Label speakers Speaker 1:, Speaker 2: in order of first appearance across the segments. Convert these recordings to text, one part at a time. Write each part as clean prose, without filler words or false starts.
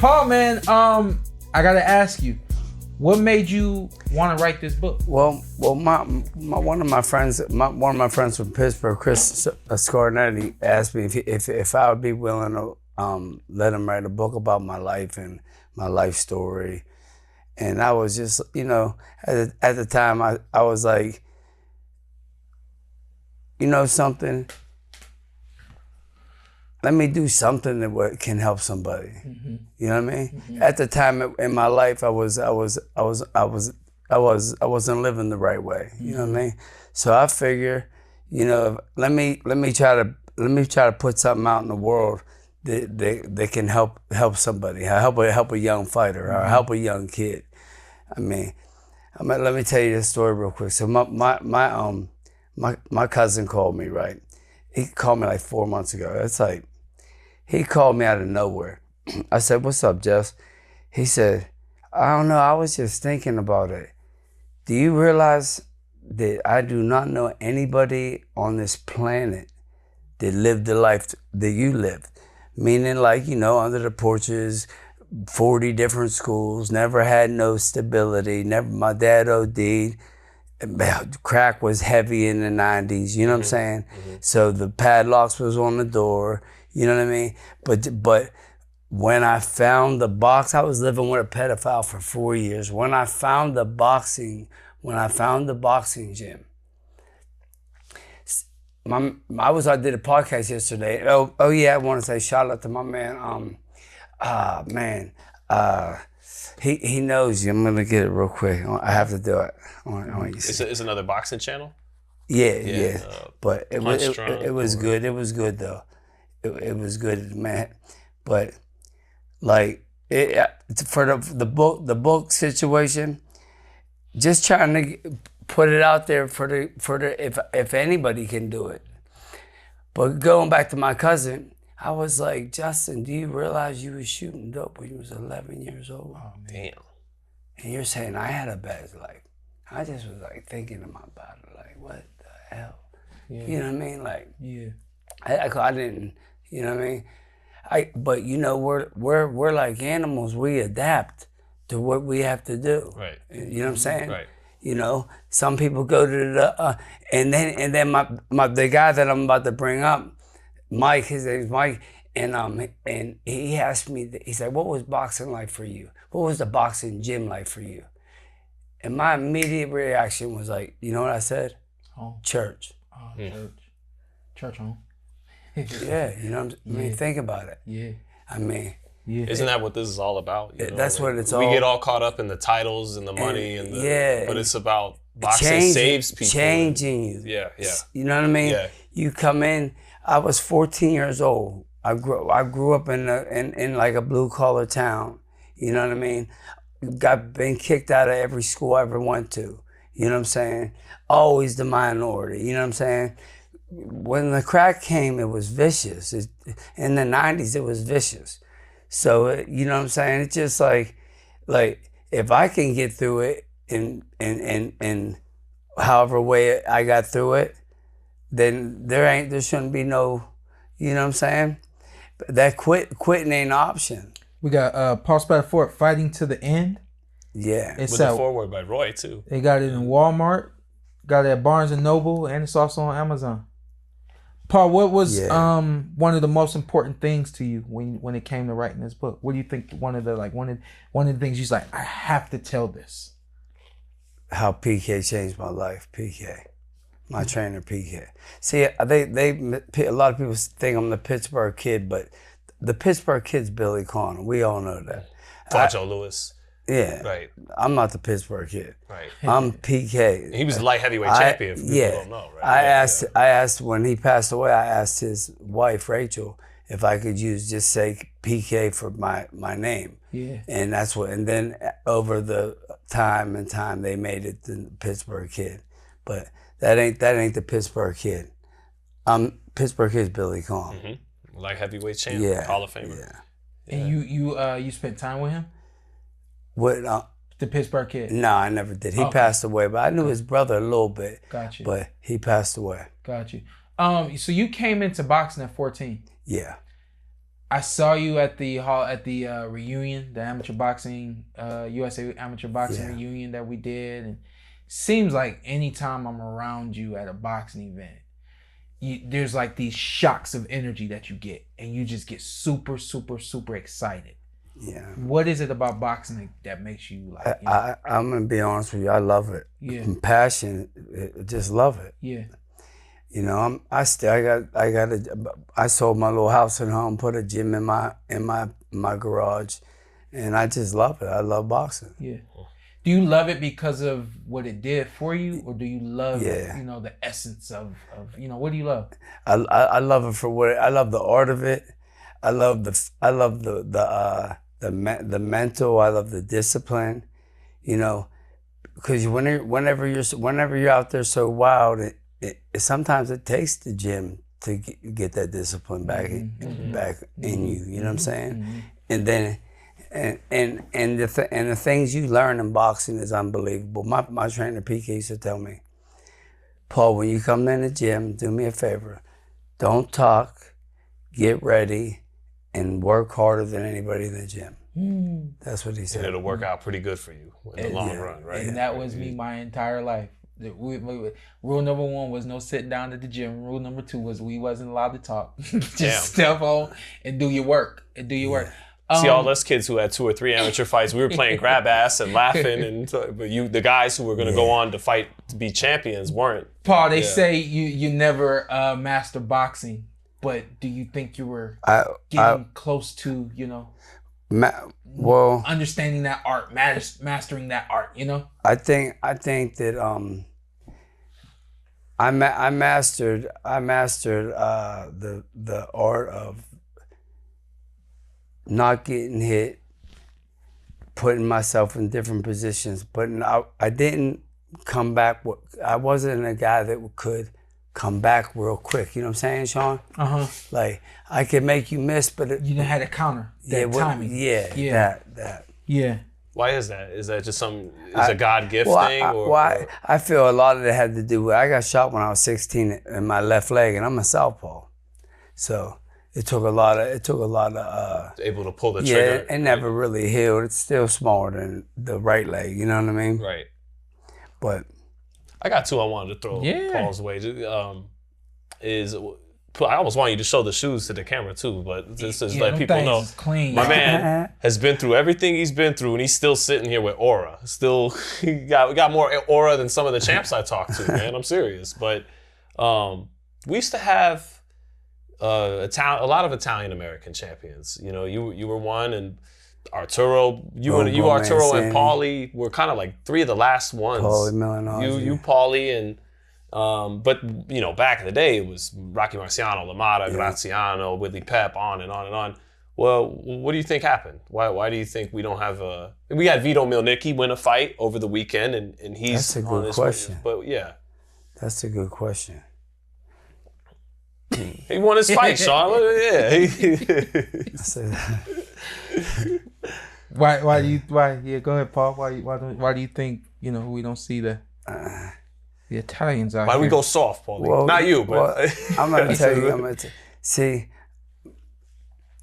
Speaker 1: Paul, man, I gotta ask you, what made you want to write this book?
Speaker 2: Well, one of my friends from Pittsburgh, Chris Scarnetti, asked me if I would be willing to let him write a book about my life and my life story. And I was just, you know, at the time I was like, you know something, let me do something that can help somebody. Mm-hmm. You know what I mean? Mm-hmm. At the time in my life, I wasn't living the right way. You know what I mean? So I figure, you know, let me try to put something out in the world that can help somebody, help a young fighter or help a young kid. I mean, let me tell you this story real quick. So my cousin called me, right? He called me like 4 months ago. It's like, he called me out of nowhere. I said, what's up, Jess? He said, I don't know, I was just thinking about it. Do you realize that I do not know anybody on this planet that lived the life that you lived? Meaning like, you know, under the porches, 40 different schools, never had no stability, my dad OD'd. Crack was heavy in the 90s, you know what I'm saying? Mm-hmm. So the padlocks was on the door, you know what I mean? But when I found the box, I was living with a pedophile for 4 years. When I found the boxing gym, I did a podcast yesterday. Oh yeah, I want to say shout out to my man. He knows you. I'm gonna get it real quick. I have to do it.
Speaker 3: It's another boxing channel.
Speaker 2: Yeah. But it was good. It was good though. It was good, man. But like for the book situation, just trying to put it out there for the if anybody can do it. But going back to my cousin, I was like, Justin, do you realize you was shooting dope when you was 11 years old?
Speaker 3: Oh, damn.
Speaker 2: And you're saying I had a bad life. I just was like thinking about it, like, what the hell? Yeah. You know what I mean? Like, yeah. I didn't, you know what I mean? But you know, we're like animals. We adapt to what we have to do.
Speaker 3: Right.
Speaker 2: You know what I'm saying?
Speaker 3: Right.
Speaker 2: You know, some people go to the and then the guy that I'm about to bring up, Mike, his name's Mike, and he asked me, he said, what was boxing like for you? What was the boxing gym like for you? And my immediate reaction was like, you know what I said?
Speaker 1: Home.
Speaker 2: Church.
Speaker 1: Oh, church. Church home.
Speaker 2: Yeah, you know what I mean? Think about it.
Speaker 1: Yeah.
Speaker 2: I mean.
Speaker 3: Yeah. Isn't that what this is all about? You know?
Speaker 2: That's what it's all.
Speaker 3: We get all caught up in the titles and the money and but it's about boxing saves people.
Speaker 2: Changing you.
Speaker 3: Yeah.
Speaker 2: You know what I mean?
Speaker 3: Yeah.
Speaker 2: You come in. I was 14 years old. I grew up in like a blue collar town. You know what I mean? Been kicked out of every school I ever went to. You know what I'm saying? Always the minority. You know what I'm saying? When the crack came, it was vicious. In the 90s, it was vicious. So, you know what I'm saying? It's just like if I can get through it in however way I got through it, then there shouldn't be no, you know what I'm saying? That quitting ain't an option.
Speaker 1: We got Paul Spadafora, Fighting to the End.
Speaker 2: Yeah.
Speaker 3: With the foreword by Roy too.
Speaker 1: They got it in Walmart, got it at Barnes & Noble, and it's also on Amazon. Paul, what was one of the most important things to you when it came to writing this book? What do you think one of the things you're like, I have to tell this?
Speaker 2: How PK changed my life, PK. My trainer, PK. See, a lot of people think I'm the Pittsburgh Kid, but the Pittsburgh Kid's Billy Conner. We all know that.
Speaker 3: Flacho Lewis.
Speaker 2: Yeah.
Speaker 3: Right.
Speaker 2: I'm not the Pittsburgh Kid.
Speaker 3: Right.
Speaker 2: I'm PK.
Speaker 3: He was the light heavyweight champion, if people don't know, right?
Speaker 2: I asked when he passed away, I asked his wife, Rachel, if I could just say PK for my name.
Speaker 1: Yeah.
Speaker 2: And that's what, and then over the time they made it the Pittsburgh Kid. But that ain't the Pittsburgh Kid. Pittsburgh Kid's Billy Conner.
Speaker 3: Mm-hmm. Light heavyweight champion, Hall of Famer.
Speaker 2: Yeah.
Speaker 1: And you spent time with him?
Speaker 2: What?
Speaker 1: The Pittsburgh Kid?
Speaker 2: No, I never did. He passed away, but I knew his brother a little bit.
Speaker 1: Got you.
Speaker 2: But he passed away.
Speaker 1: Got you. So you came into boxing at 14.
Speaker 2: Yeah.
Speaker 1: I saw you at the reunion, the amateur boxing, USA amateur boxing reunion that we did, and seems like anytime I'm around you at a boxing event, there's like these shocks of energy that you get, and you just get super, super, super excited.
Speaker 2: Yeah.
Speaker 1: What is it about boxing that makes you like?
Speaker 2: I'm gonna be honest with you. I love it.
Speaker 1: Yeah.
Speaker 2: Passion. Just love it.
Speaker 1: Yeah.
Speaker 2: You know, I sold my little house at home, put a gym in my garage, and I just love it. I love boxing.
Speaker 1: Yeah. Do you love it because of what it did for you, or do you love the essence of what do you love?
Speaker 2: I love it for what I love the art of it. I love the mental. I love the discipline. You know, because whenever you're out there so wild, sometimes it takes the gym to get that discipline back in you. You know what I'm saying?
Speaker 1: Mm-hmm.
Speaker 2: And then. And the things you learn in boxing is unbelievable. My trainer PK used to tell me, Paul, when you come in the gym, do me a favor, don't talk, get ready, and work harder than anybody in the gym. That's what he said.
Speaker 3: And it'll work out pretty good for you in the long run, right?
Speaker 1: And that was me my entire life. Rule number 1 was no sitting down at the gym. Rule number 2 was we wasn't allowed to talk. Just step on and do your work.
Speaker 3: See, all us kids who had 2 or 3 amateur fights, we were playing grab ass and laughing, but the guys who were going to go on to fight to be champions weren't.
Speaker 1: Paul, they say you never master boxing, but do you think you were getting close to understanding that art, mastering that art?
Speaker 2: I think that I mastered the art of not getting hit, putting myself in different positions, but I didn't come back. I wasn't a guy that could come back real quick. You know what I'm saying, Sean? Like I could make you miss, but
Speaker 1: you didn't have to counter that timing.
Speaker 2: That.
Speaker 1: Yeah.
Speaker 3: Why is that? Is that just a God gift thing?
Speaker 2: I feel a lot of it had to do with I got shot when I was 16 in my left leg, and I'm a southpaw, so. It took a lot of
Speaker 3: able to pull the trigger.
Speaker 2: Yeah, it never really healed. It's still smaller than the right leg, you know what I mean?
Speaker 3: Right.
Speaker 2: But
Speaker 3: I got 2 I wanted to throw Paul's way. I almost want you to show the shoes to the camera too, but just to let people know.
Speaker 1: Clean.
Speaker 3: My man has been through everything he's been through, and he's still sitting here with aura. Still, we got more aura than some of the champs I talked to, man. I'm serious. But we used to have a lot of Italian American champions. You know, you were one, and Arturo, Arturo, and Paulie were kind of like 3 of the last ones.
Speaker 2: Paulie, Milanozzi.
Speaker 3: You, Paulie, and but back in the day it was Rocky Marciano, LaMotta, Graziano, Willie Pep, on and on and on. Well, what do you think happened? Why do you think we don't have we had Vito Milnicki win a fight over the weekend, and he's
Speaker 2: That's a good question.
Speaker 3: But yeah.
Speaker 2: That's a good question.
Speaker 3: He won his fight, Sean. Yeah.
Speaker 1: Why? Yeah, go ahead, Paul. Why do you think we don't see the Italians out here?
Speaker 3: Why do we go soft, Paul? Well, not you, but
Speaker 2: I'm gonna tell you. See,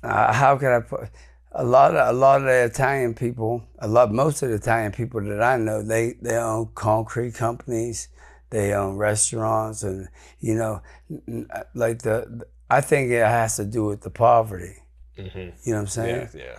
Speaker 2: how can I put a lot of the Italian people? Most of the Italian people that I know, they own concrete companies. They own restaurants, and I think it has to do with the poverty.
Speaker 3: Mm-hmm.
Speaker 2: You know what I'm saying?
Speaker 3: Yeah.